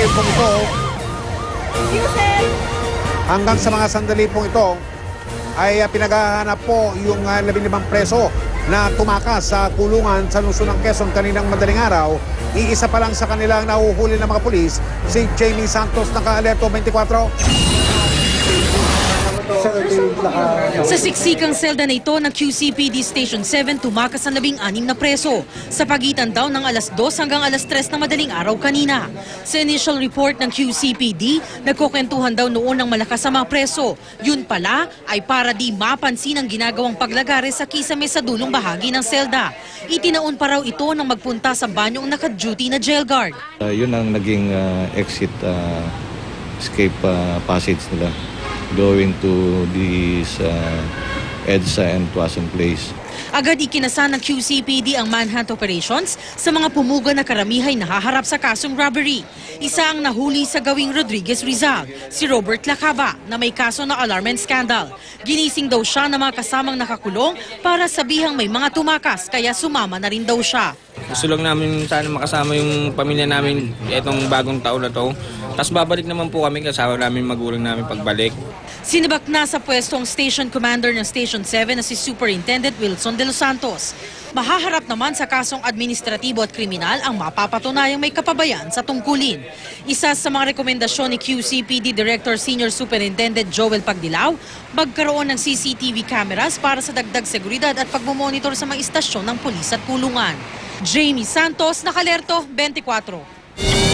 sandali pong ito, hanggang sa mga sandali pong ito, ay pinaghahanap po yung 15 preso na tumakas sa kulungan sa lungsod ng Quezon kaninang madaling araw. Iisa pa lang sa kanilang nahuhuli ng mga pulis, si Jamie Santos, naka-alerto 24. Sa siksikang selda na ito ng QCPD Station 7, tumakas ang 16 na preso sa pagitan daw ng alas 2 hanggang alas 3 ng madaling araw kanina. Sa initial report ng QCPD, nagkukwentuhan daw noon ng malakas sa mga preso. Yun pala ay para di mapansin ang ginagawang paglagare sa kisame sa dulong bahagi ng selda. Itinaon pa raw ito nang magpunta sa banyong naka-duty na jail guard. Yun ang naging exit escape passage nila, going to this EDSA and Tuason Place. Agad ikinasa ng QCPD ang manhunt operations sa mga pumuga na karamihay nahaharap sa kasong robbery. Isa ang nahuli sa gawing Rodriguez Rizal, si Robert Lacaba, na may kaso na alarm and scandal. Ginising daw siya ng mga kasamang nakakulong para sabihang may mga tumakas, kaya sumama na rin daw siya. Gusto lang namin sana makasama yung pamilya namin itong bagong taon na to. Tapos babalik naman po kami kasama namin magulang namin pagbalik. Sinibak na sa pwesto ang Station Commander ng Station 7 na si Superintendent Wilson de los Santos. Mahaharap naman sa kasong administratibo at kriminal ang mapapatunayang may kapabayan sa tungkulin. Isa sa mga rekomendasyon ni QCPD Director Senior Superintendent Joel Pagdilaw, magkaroon ng CCTV cameras para sa dagdag seguridad at pagmomonitor sa mga istasyon ng pulis at kulungan. Jamie Santos, naka-alerto 24.